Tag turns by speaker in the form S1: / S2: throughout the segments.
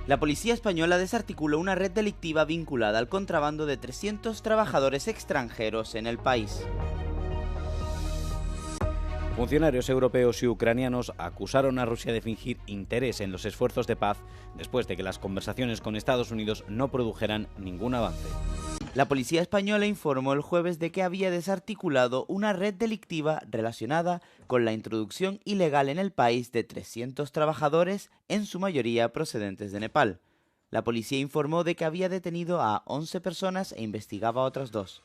S1: La policía española desarticuló una red delictiva vinculada al contrabando de 300 trabajadores extranjeros en el país.
S2: Funcionarios europeos y ucranianos acusaron a Rusia de fingir interés en los esfuerzos de paz después de que las conversaciones con Estados Unidos no produjeran ningún avance.
S1: La policía española informó el jueves de que había desarticulado una red delictiva relacionada con la introducción ilegal en el país de 300 trabajadores, en su mayoría procedentes de Nepal. La policía informó de que había detenido a 11 personas e investigaba a otras 2.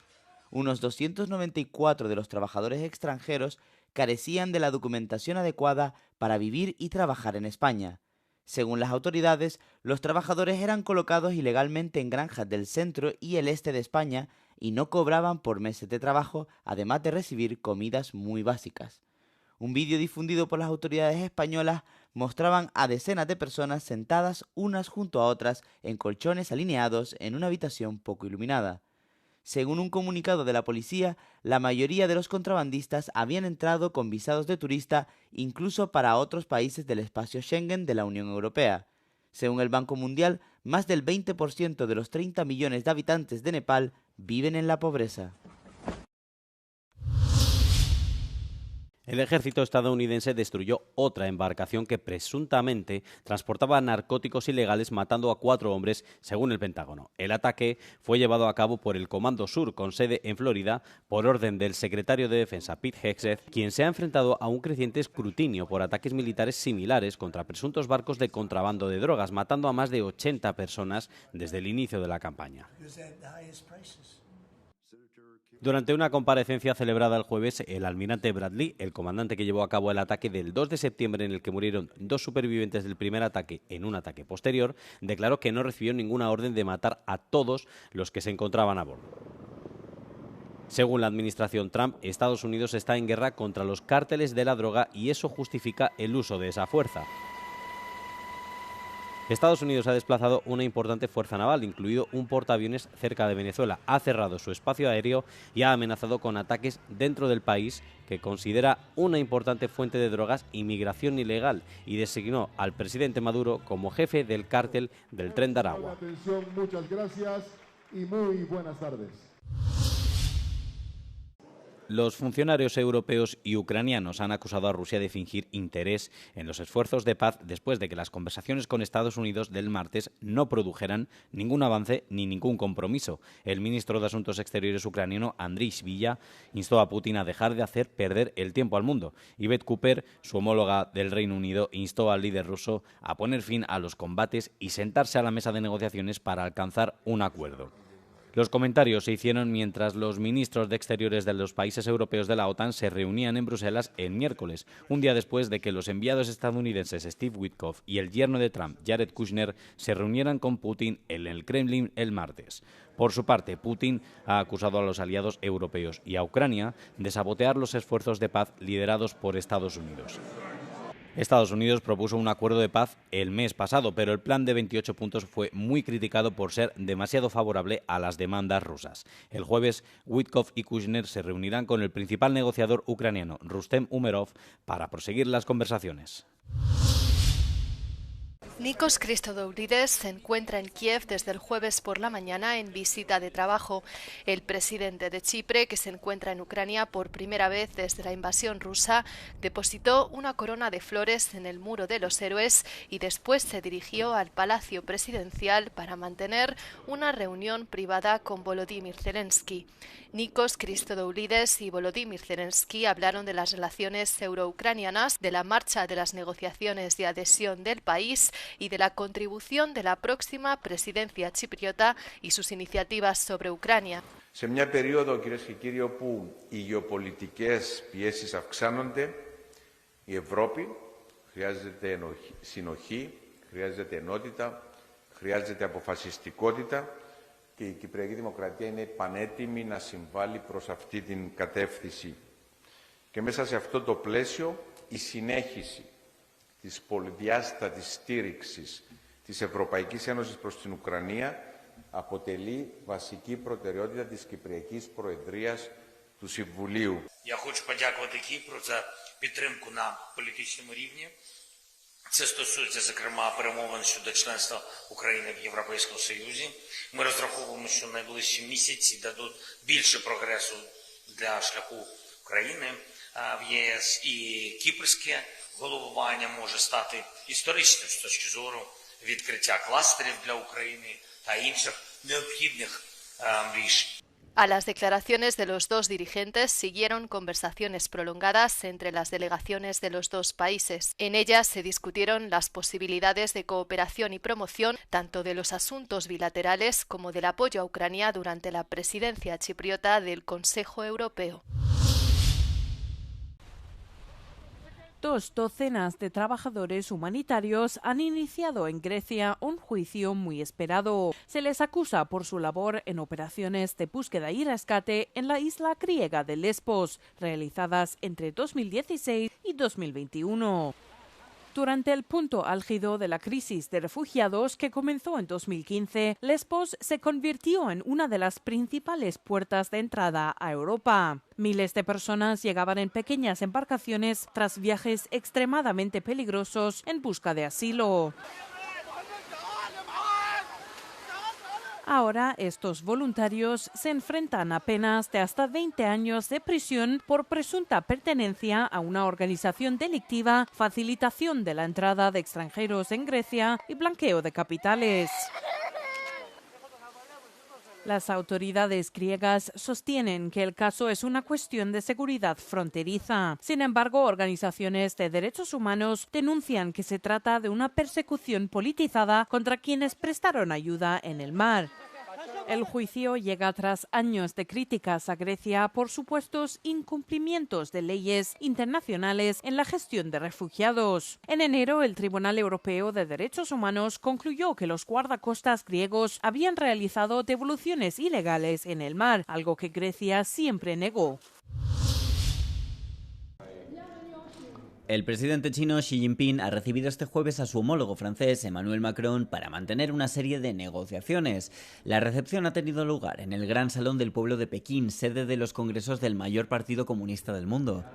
S1: Unos 294 de los trabajadores extranjeros carecían de la documentación adecuada para vivir y trabajar en España. Según las autoridades, los trabajadores eran colocados ilegalmente en granjas del centro y el este de España y no cobraban por meses de trabajo, además de recibir comidas muy básicas. Un vídeo difundido por las autoridades españolas mostraban a decenas de personas sentadas unas junto a otras en colchones alineados en una habitación poco iluminada. Según un comunicado de la policía, la mayoría de los contrabandistas habían entrado con visados de turista incluso para otros países del espacio Schengen de la Unión Europea. Según el Banco Mundial, más del 20% de los 30 millones de habitantes de Nepal viven en la pobreza.
S2: El ejército estadounidense destruyó otra embarcación que presuntamente transportaba narcóticos ilegales, matando a 4 hombres, según el Pentágono. El ataque fue llevado a cabo por el Comando Sur, con sede en Florida, por orden del secretario de Defensa, Pete Hegseth, quien se ha enfrentado a un creciente escrutinio por ataques militares similares contra presuntos barcos de contrabando de drogas, matando a más de 80 personas desde el inicio de la campaña. Durante una comparecencia celebrada el jueves, el almirante Bradley, el comandante que llevó a cabo el ataque del 2 de septiembre en el que murieron 2 supervivientes del primer ataque en un ataque posterior, declaró que no recibió ninguna orden de matar a todos los que se encontraban a bordo. Según la administración Trump, Estados Unidos está en guerra contra los cárteles de la droga y eso justifica el uso de esa fuerza. Estados Unidos ha desplazado una importante fuerza naval, incluido un portaaviones cerca de Venezuela, ha cerrado su espacio aéreo y ha amenazado con ataques dentro del país, que considera una importante fuente de drogas y migración ilegal, y designó al presidente Maduro como jefe del cártel del Tren de Aragua.
S3: Muchas gracias y muy buenas tardes.
S2: Los funcionarios europeos y ucranianos han acusado a Rusia de fingir interés en los esfuerzos de paz después de que las conversaciones con Estados Unidos del martes no produjeran ningún avance ni ningún compromiso. El ministro de Asuntos Exteriores ucraniano, Andriy Sybiha, instó a Putin a dejar de hacer perder el tiempo al mundo. Yvette Cooper, su homóloga del Reino Unido, instó al líder ruso a poner fin a los combates y sentarse a la mesa de negociaciones para alcanzar un acuerdo. Los comentarios se hicieron mientras los ministros de Exteriores de los países europeos de la OTAN se reunían en Bruselas el miércoles, un día después de que los enviados estadounidenses Steve Witkoff y el yerno de Trump, Jared Kushner, se reunieran con Putin en el Kremlin el martes. Por su parte, Putin ha acusado a los aliados europeos y a Ucrania de sabotear los esfuerzos de paz liderados por Estados Unidos. Estados Unidos propuso un acuerdo de paz el mes pasado, pero el plan de 28 puntos fue muy criticado por ser demasiado favorable a las demandas rusas. El jueves, Witkoff y Kushner se reunirán con el principal negociador ucraniano, Rustem Umerov, para proseguir las conversaciones.
S4: Nikos Christodoulidis se encuentra en Kiev desde el jueves por la mañana en visita de trabajo. El presidente de Chipre, que se encuentra en Ucrania por primera vez desde la invasión rusa, depositó una corona de flores en el Muro de los Héroes y después se dirigió al Palacio Presidencial para mantener una reunión privada con Volodymyr Zelensky. Nikos Christodoulidis y Volodymyr Zelensky hablaron de las relaciones euro-ucranianas, de la marcha de las negociaciones de adhesión del país y de la contribución de la próxima presidencia chipriota y sus iniciativas sobre Ucrania.
S5: Σε μια περίοδο, κυρίες και κύριοι, όπου οι γεωπολιτικές πιέσεις αυξάνονται, η Ευρώπη χρειάζεται συνοχή, χρειάζεται ενότητα, χρειάζεται αποφασιστικότητα και η Κυπριακή Δημοκρατία είναι πανέτοιμη να συμβάλλει προς αυτή την κατεύθυνση. Και μέσα σε αυτό το πλαίσιο η συνέχιση της πολυδιάστατης στήριξης της Ευρωπαϊκής Ένωσης προς την Ουκρανία αποτελεί βασική προτεραιότητα της Κυπριακής Προεδρίας του Συμβουλίου.
S6: Я хочу подякувати Кіпру за підтримку на політичному рівні. Це стосується, зокрема, перемовин щодо членства України в Європейському Союзі. Ми розраховуємо, що найближчі місяці дадуть більше прогресу для шляху України в ЄС, і кіпрське головування може стати історичним з точки зору відкриття кластерів для України та інших необхідних рішень.
S4: A las declaraciones de los dos dirigentes siguieron conversaciones prolongadas entre las delegaciones de los dos países. En ellas se discutieron las posibilidades de cooperación y promoción tanto de los asuntos bilaterales como del apoyo a Ucrania durante la presidencia chipriota del Consejo Europeo.
S7: 2 docenas de trabajadores humanitarios han iniciado en Grecia un juicio muy esperado. Se les acusa por su labor en operaciones de búsqueda y rescate en la isla griega de Lesbos, realizadas entre 2016 y 2021. Durante el punto álgido de la crisis de refugiados que comenzó en 2015, Lesbos se convirtió en una de las principales puertas de entrada a Europa. Miles de personas llegaban en pequeñas embarcaciones tras viajes extremadamente peligrosos en busca de asilo. Ahora estos voluntarios se enfrentan a penas de hasta 20 años de prisión por presunta pertenencia a una organización delictiva, facilitación de la entrada de extranjeros en Grecia y blanqueo de capitales. Las autoridades griegas sostienen que el caso es una cuestión de seguridad fronteriza. Sin embargo, organizaciones de derechos humanos denuncian que se trata de una persecución politizada contra quienes prestaron ayuda en el mar. El juicio llega tras años de críticas a Grecia por supuestos incumplimientos de leyes internacionales en la gestión de refugiados. En enero, el Tribunal Europeo de Derechos Humanos concluyó que los guardacostas griegos habían realizado devoluciones ilegales en el mar, algo que Grecia siempre negó.
S8: El presidente chino Xi Jinping ha recibido este jueves a su homólogo francés Emmanuel Macron para mantener una serie de negociaciones. La recepción ha tenido lugar en el Gran Salón del Pueblo de Pekín, sede de los congresos del mayor partido comunista del mundo.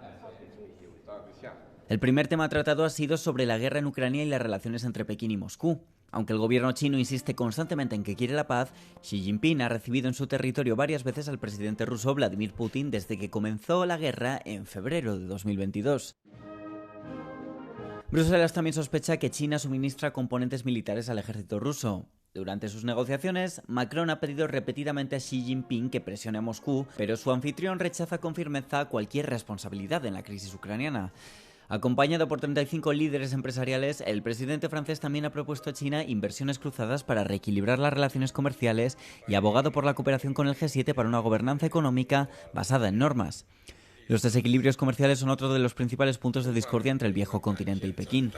S8: El primer tema tratado ha sido sobre la guerra en Ucrania y las relaciones entre Pekín y Moscú. Aunque el gobierno chino insiste constantemente en que quiere la paz, Xi Jinping ha recibido en su territorio varias veces al presidente ruso Vladimir Putin desde que comenzó la guerra en febrero de 2022. Bruselas también sospecha que China suministra componentes militares al ejército ruso. Durante sus negociaciones, Macron ha pedido repetidamente a Xi Jinping que presione a Moscú, pero su anfitrión rechaza con firmeza cualquier responsabilidad en la crisis ucraniana. Acompañado por 35 líderes empresariales, el presidente francés también ha propuesto a China inversiones cruzadas para reequilibrar las relaciones comerciales y ha abogado por la cooperación con el G7 para una gobernanza económica basada en normas. Los desequilibrios comerciales son otro de los principales puntos de discordia entre el viejo continente y Pekín.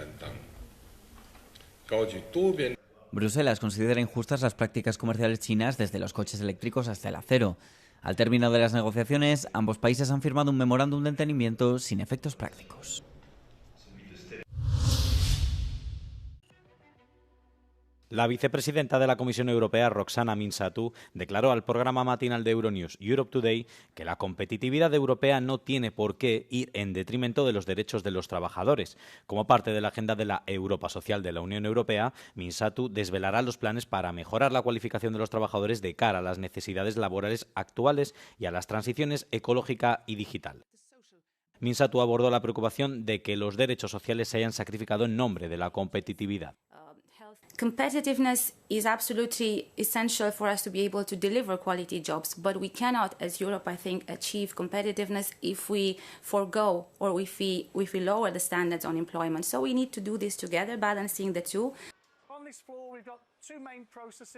S8: Bruselas considera injustas las prácticas comerciales chinas desde los coches eléctricos hasta el acero. Al término de las negociaciones, ambos países han firmado un memorándum de entendimiento sin efectos prácticos.
S2: La vicepresidenta de la Comisión Europea, Roxana Minsatou, declaró al programa matinal de Euronews Europe Today que la competitividad europea no tiene por qué ir en detrimento de los derechos de los trabajadores. Como parte de la agenda de la Europa Social de la Unión Europea, Minsatou desvelará los planes para mejorar la cualificación de los trabajadores de cara a las necesidades laborales actuales y a las transiciones ecológica y digital. Minsatou abordó la preocupación de que los derechos sociales se hayan sacrificado en nombre de la competitividad.
S9: Competitiveness is absolutely essential for us to be able to deliver quality jobs, but we cannot, as Europe, I think, achieve competitiveness if we forgo or if we lower the standards on employment. So we need to do this together, balancing the two.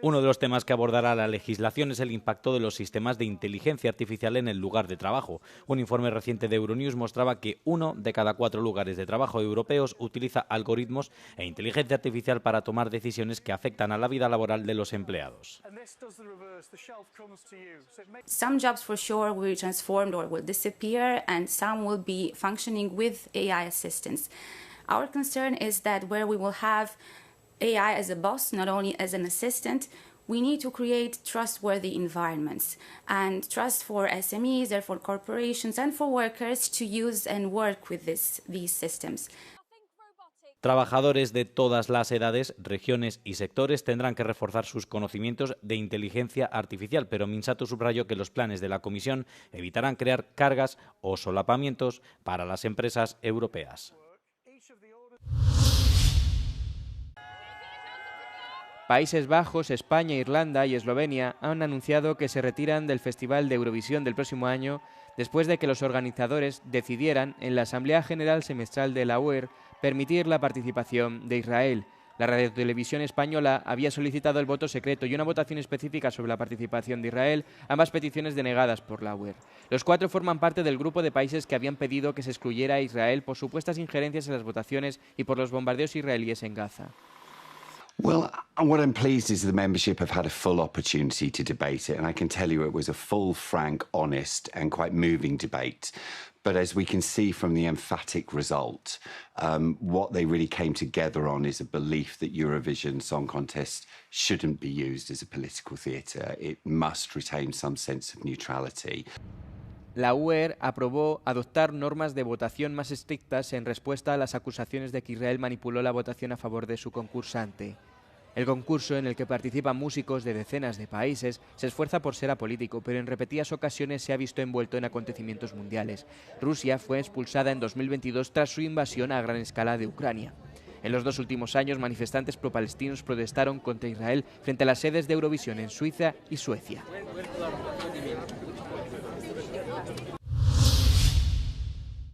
S2: Uno de los temas que abordará la legislación es el impacto de los sistemas de inteligencia artificial en el lugar de trabajo. Un informe reciente de Euronews mostraba que 1 de cada 4 lugares de trabajo europeos utiliza algoritmos e inteligencia artificial para tomar decisiones que afectan a la vida laboral de los empleados.
S9: Some jobs for sure will be transformed or will disappear, and some will be functioning with AI assistance. Our concern is that where we will have AI as a boss, not only as an assistant, we need to create trustworthy environments and trust for SMEs, therefore corporations and for workers to use and work with these systems.
S2: Trabajadores de todas las edades, regiones y sectores tendrán que reforzar sus conocimientos de inteligencia artificial, pero Minsato subrayó que los planes de la Comisión evitarán crear cargas o solapamientos para las empresas europeas.
S10: Países Bajos, España, Irlanda y Eslovenia han anunciado que se retiran del Festival de Eurovisión del próximo año después de que los organizadores decidieran en la Asamblea General Semestral de la UE permitir la participación de Israel. La Radiotelevisión Española había solicitado el voto secreto y una votación específica sobre la participación de Israel, ambas peticiones denegadas por la UE. Los 4 forman parte del grupo de países que habían pedido que se excluyera a Israel por supuestas injerencias en las votaciones y por los bombardeos israelíes en Gaza.
S11: Well, what I'm pleased is the membership have had a full opportunity to debate it, and I can tell you it was a full, frank, honest and quite moving debate. But as we can see from the emphatic result, what they really came together on is a belief that Eurovision Song Contest shouldn't be used as a political theatre. It must retain some sense of neutrality.
S10: La UE aprobó adoptar normas de votación más estrictas en respuesta a las acusaciones de que Israel manipuló la votación a favor de su concursante. El concurso, en el que participan músicos de decenas de países, se esfuerza por ser apolítico, pero en repetidas ocasiones se ha visto envuelto en acontecimientos mundiales. Rusia fue expulsada en 2022 tras su invasión a gran escala de Ucrania. En los 2 últimos años, manifestantes pro-palestinos protestaron contra Israel frente a las sedes de Eurovisión en Suiza y Suecia.